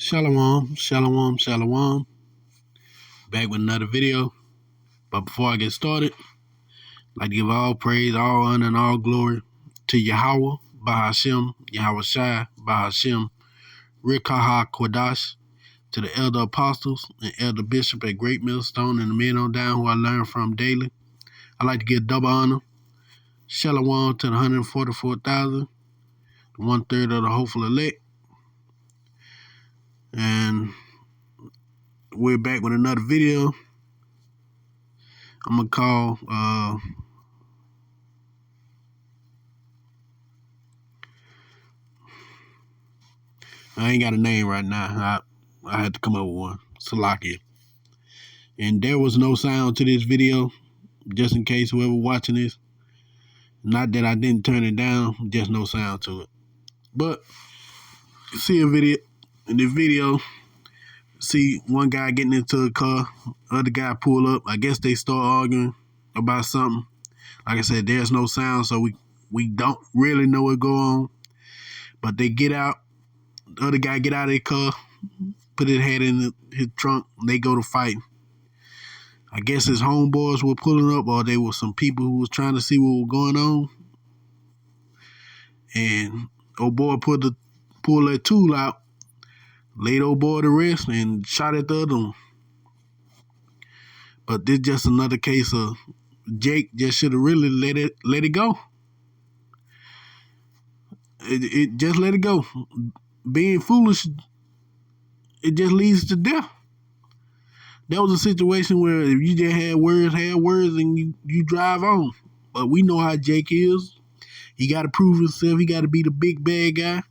Shalom, shalom, shalom. Back with another video. But before I get started, I'd like to give all praise, all honor, and all glory to Yahweh, Bahashem, Yahweh Shai, Bahashem, Rikaha Kodash, to the elder apostles and elder bishop at Great Millstone and the men on down who I learn from daily. I'd like to give double honor. Shalom to the 144,000, the 1/3 of the hopeful elect. And we're back with another video. I'm going to call I ain't got a name right now. I had to come up with one. Salakia. And there was no sound to this video, just in case whoever watching this. Not that I didn't turn it down, just no sound to it. But you see a video, in the video, see one guy getting into a car, other guy pull up. I guess they start arguing about something. Like I said, there's no sound, so we don't really know what's going on. But they get out. The other guy get out of the car, put his head in his trunk, and they go to fight. I guess his homeboys were pulling up, or they were some people who was trying to see what was going on. And old boy pulled that tool out, laid old boy to rest, and shot at the other one. But this just another case of Jake just should have really let it go. It just let it go. Being foolish, it just leads to death. That was a situation where if you just had words, and you drive on. But we know how Jake is. He got to prove himself. He got to be the big bad guy.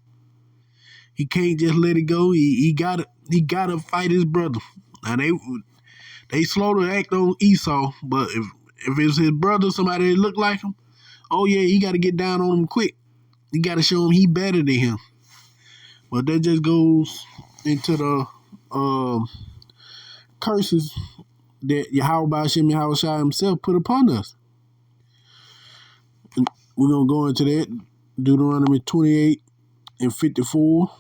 He can't just let it go. He got to fight his brother. Now they slow to act on Esau, but if it's his brother, somebody that look like him, oh yeah, he got to get down on him quick. He got to show him he better than him. But that just goes into the curses that Yahweh Ba'ashem Yahweh Shai himself put upon us. And we're going to go into that. Deuteronomy 28 and 54.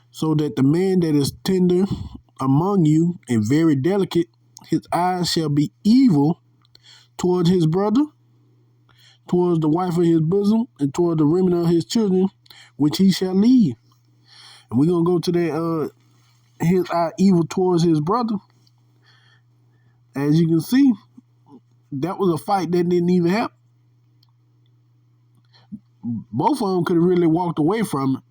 So that the man that is tender among you and very delicate, his eyes shall be evil toward his brother, towards the wife of his bosom, and toward the remnant of his children, which he shall leave. And we're going to go to that, his eye evil towards his brother. As you can see, that was a fight that didn't even happen. Both of them could have really walked away from it.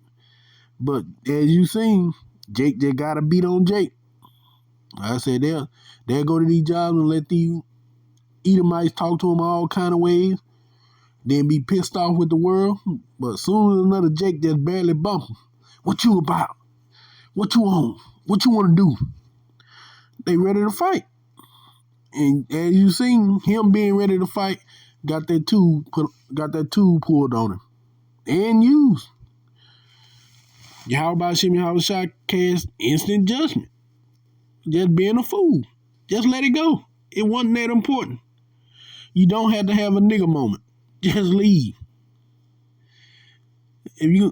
But as you seen, Jake just got to beat on Jake. Like I said, they'll go to these jobs and let these Edomites talk to them all kind of ways. Then be pissed off with the world. But as soon as another Jake just barely bump him, what you about? What you on? What you want to do? They ready to fight. And as you seen, him being ready to fight, got that tool pulled on him. And used. Yahweh Ba'ashem Yahweh Shai cast instant judgment. Just being a fool. Just let it go. It wasn't that important. You don't have to have a nigga moment. Just leave. If you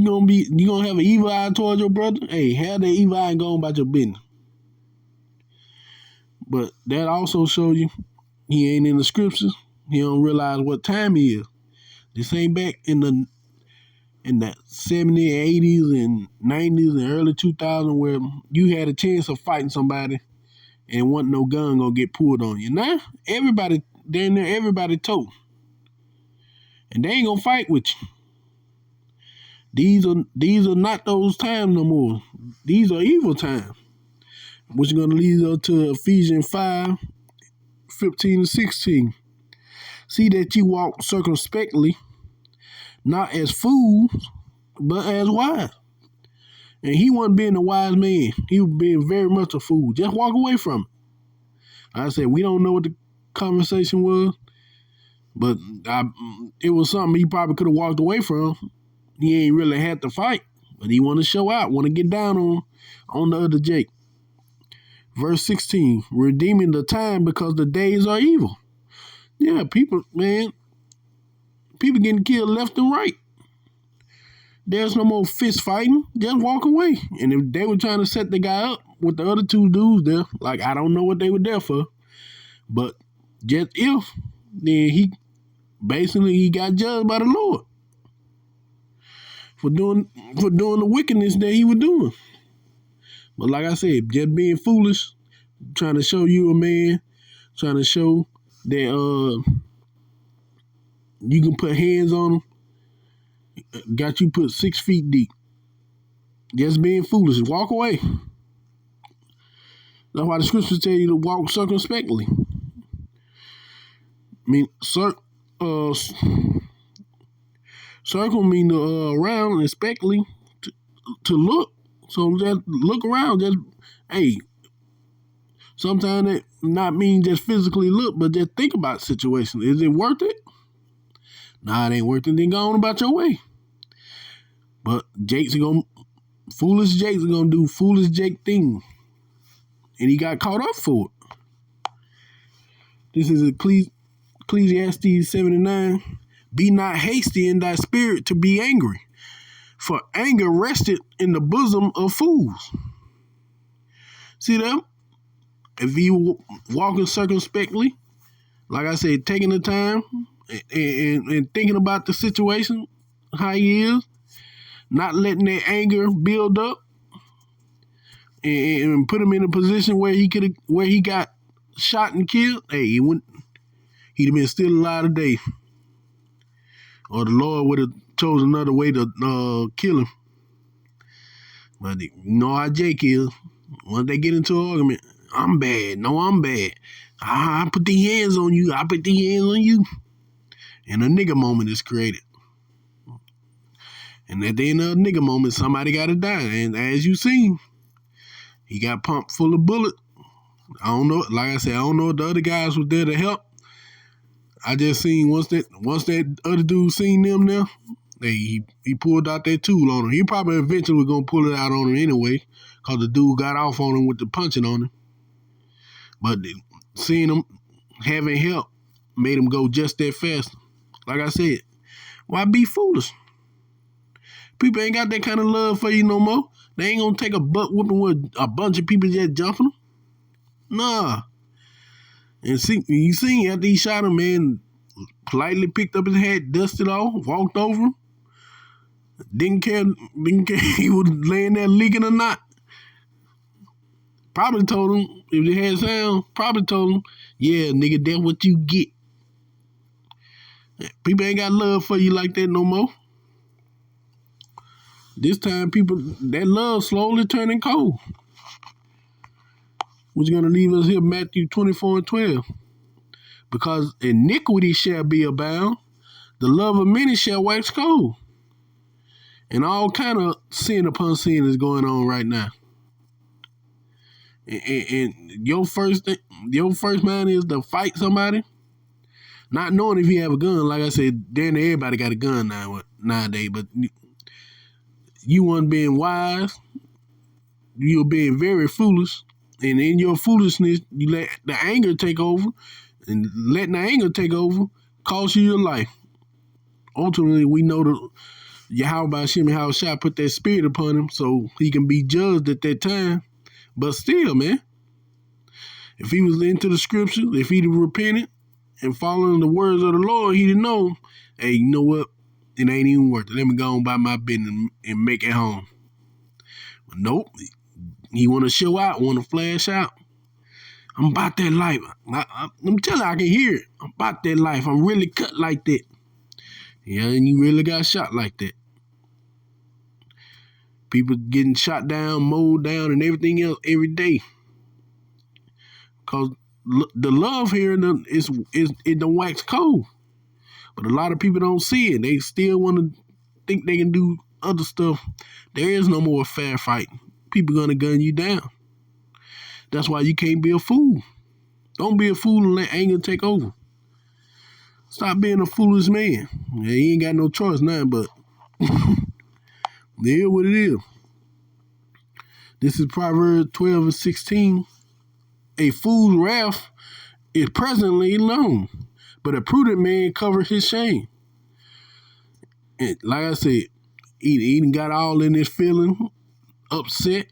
gonna have an evil eye towards your brother, hey, have that evil eye and go on about your business. But that also shows you he ain't in the scriptures. He don't realize what time he is. This ain't back in the 70s, 80s, and 90s, and early 2000s where you had a chance of fighting somebody and wasn't no gun gonna get pulled on you. Now, everybody told. And they ain't gonna fight with you. These are not those times no more. These are evil times. Which is gonna lead us to Ephesians 5, 15 and 16. See that you walk circumspectly, not as fools, but as wise. And he wasn't being a wise man. He was being very much a fool. Just walk away from it. Like I said, we don't know what the conversation was, but it was something he probably could have walked away from. He ain't really had to fight, but he want to show out, want to get down on the other Jake. Verse 16, redeeming the time because the days are evil. Yeah, people getting killed left and right. there's no more fist fighting. Just walk away. And if they were trying to set the guy up with the other two dudes there, like I don't know what they were there for, but just if, then he got judged by the Lord for doing the wickedness that he was doing. But like I said, just being foolish, trying to show you a man, trying to show that you can put hands on him, got you put 6 feet deep. Just being foolish. Walk away. That's why the scriptures tell you to walk circumspectly. I mean, circle mean around and spectly to look. So just look around. Just, hey, sometimes that not mean just physically look, but just think about the situation. Is it worth it? Nah, it ain't worth it. Then go on about your way. But foolish Jake's gonna do foolish Jake things. And he got caught up for it. This is Ecclesiastes 7:9. Be not hasty in thy spirit to be angry, for anger rested in the bosom of fools. See that? If you walking circumspectly, like I said, taking the time and thinking about the situation, how he is, not letting that anger build up, and put him in a position where he got shot and killed. Hey, he'd have been still alive today, or the Lord would have chosen another way to kill him. But you know how Jake is. Once they get into an argument, I'm bad. No, I'm bad. I put the hands on you. I put the hands on you. And a nigga moment is created. And at the end of a nigga moment, somebody got to die. And as you seen, he got pumped full of bullets. I don't know. Like I said, I don't know if the other guys was there to help. I just seen once that other dude seen them now, he pulled out that tool on him. He probably eventually was going to pull it out on him anyway, because the dude got off on him with the punching on him. But seeing him having help made him go just that fast. Like I said, why be foolish? People ain't got that kind of love for you no more. They ain't gonna take a butt whooping with a bunch of people just jumping them. Nah. And you seen after he shot him, man, politely picked up his hat, dusted off, walked over him. Didn't care he was laying there leaking or not. Probably told him, if they had sound, probably told him, yeah, nigga, that's what you get. People ain't got love for you like that no more. This time, that love slowly turning cold. Which is going to leave us here, Matthew 24:12. Because iniquity shall be abound, the love of many shall wax cold. And all kind of sin upon sin is going on right now. And your first mind is to fight somebody, not knowing if you have a gun. Like I said, damn, everybody got a gun nowadays, but you weren't being wise. You're being very foolish. And in your foolishness, you let the anger take over. And letting the anger take over costs you your life. Ultimately, we know that Yahweh Hashem Yahushua put that spirit upon him so he can be judged at that time. But still, man, if he was into the scriptures, if he'd have repented and following the words of the Lord, he'd have known, hey, you know what? It ain't even worth it. Let me go on by my business and make it home. But nope. He want to show out, want to flash out. I'm about that life. I'm telling you, I can hear it. I'm about that life. I'm really cut like that. Yeah, and you really got shot like that. People getting shot down, mowed down, and everything else every day. Because the love here it don't wax cold. But a lot of people don't see it. They still want to think they can do other stuff. There is no more fair fight. People going to gun you down. That's why you can't be a fool. Don't be a fool and let anger take over. Stop being a foolish man. Yeah, he ain't got no choice now, but it is what it is. This is Proverbs 12:16. A fool's wrath is presently known, but a prudent man covers his shame. And like I said, He done got all in his feeling, upset.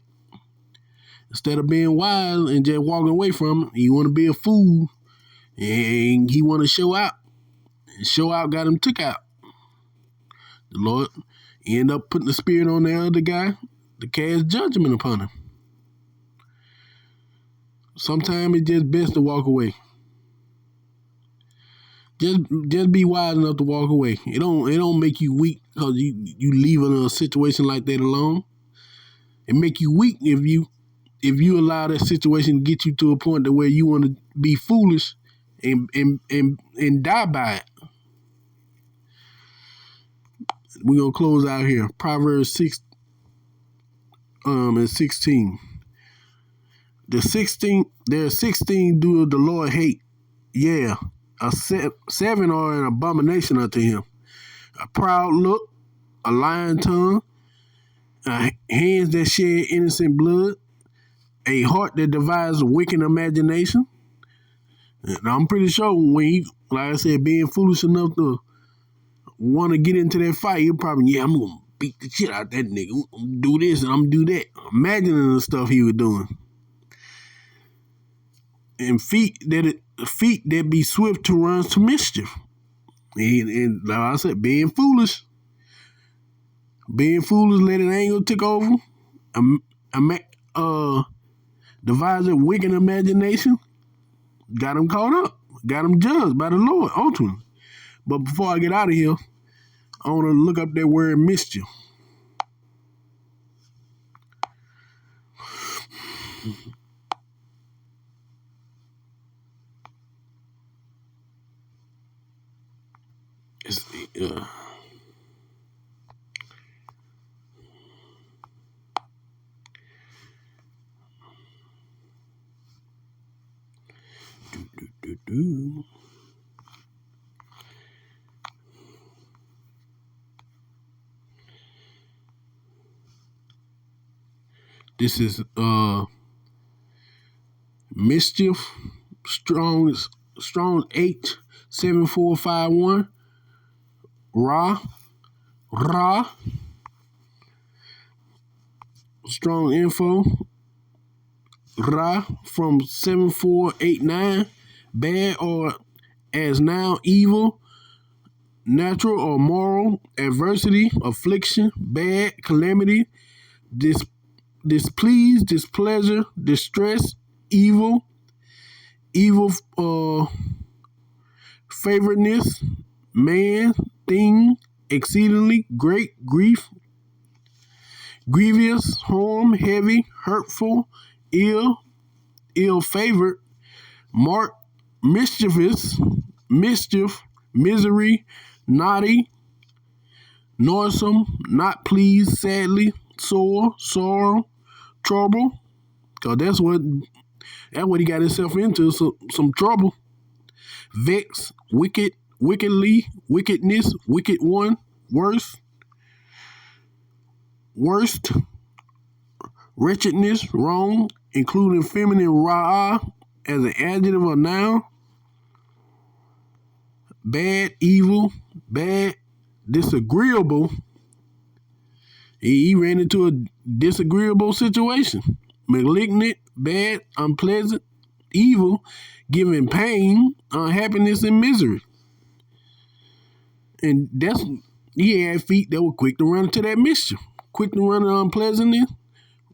Instead of being wise and just walking away from it, he want to be a fool. And he want to show out. And show out got him took out. The Lord end up putting the spirit on the other guy to cast judgment upon him. Sometimes it's just best to walk away. Just be wise enough to walk away. It don't make you weak because you leave in a situation like that alone. It make you weak if you allow that situation to get you to a point to where you want to be foolish and die by it. We're gonna close out here. Proverbs 6 and 16. There are 16 do the Lord hate. Yeah, seven are an abomination unto him. A proud look, a lying tongue, hands that shed innocent blood, a heart that devises wicked imagination. And I'm pretty sure when he, like I said, being foolish enough to want to get into that fight, he'll probably, I'm going to beat the shit out that nigga. I'm going to do this and I'm going to do that. Imagining the stuff he was doing. And feet that be swift to run to mischief. And like I said, being foolish, letting anger take over, devising wicked imagination, got him caught up, got him judged by the Lord, ultimately. But before I get out of here, I want to look up that word mischief. This is mischief, strong H7451. Ra, strong info, Ra from 7489, bad or as now evil, natural or moral, adversity, affliction, bad, calamity, displease, displeasure, distress, evil, favoredness, man, thing, exceedingly great, grief, grievous, harm, heavy, hurtful, ill-favored, marked, mischievous, mischief, misery, naughty, noisome, not pleased, sadly, sore, sorrow, trouble. Because that's what he got himself into, some trouble. Vex, wicked, wickedly, wickedness, wicked one, worst, wretchedness, wrong, including feminine ra'ah as an adjective or noun, bad, evil, bad, disagreeable. He ran into a disagreeable situation. Malignant, bad, unpleasant, evil, giving pain, unhappiness, and misery. And he had feet that were quick to run into that mischief, quick to run into unpleasantness,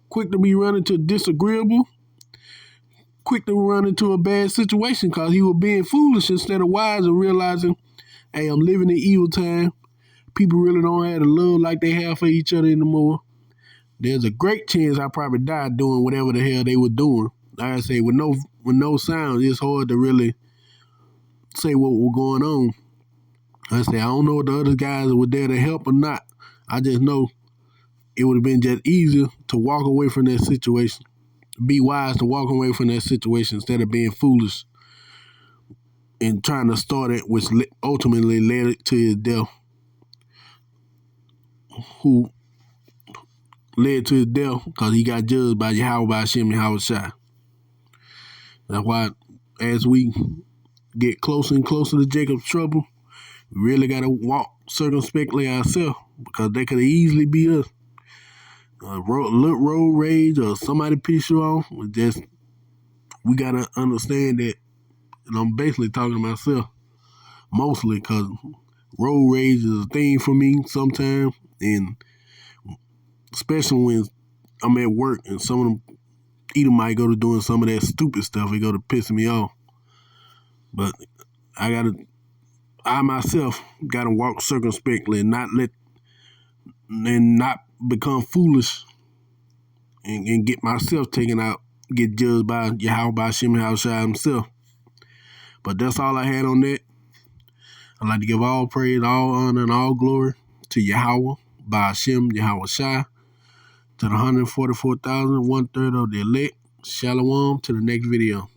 quick to be running to disagreeable, quick to run into a bad situation because he was being foolish instead of wise and realizing, hey, I'm living in evil time. People really don't have the love like they have for each other anymore. There's a great chance I probably died doing whatever the hell they were doing. Like I say, with no sound, it's hard to really say what was going on. I say, I don't know if the other guys were there to help or not. I just know it would have been just easier to walk away from that situation. Be wise to walk away from that situation instead of being foolish and trying to start it, which ultimately led to his death. Who led to his death because he got judged by Yahweh, by Hashem, and Yahweh Shai. That's why as we get closer and closer to Jacob's trouble, We really got to walk circumspectly ourselves because they could easily be us. Road rage or somebody piss you off. We got to understand that. And I'm basically talking to myself mostly because road rage is a thing for me sometimes. And especially when I'm at work and some of them either might go to doing some of that stupid stuff, they go to pissing me off. But I myself gotta walk circumspectly and not become foolish and get myself taken out, get judged by Yahweh Shem Yahushua himself. But that's all I had on that. I'd like to give all praise, all honor, and all glory to Yahweh by Hashem Yahushua, to the 144,000, 1/3 of the elect. Shalom to the next video.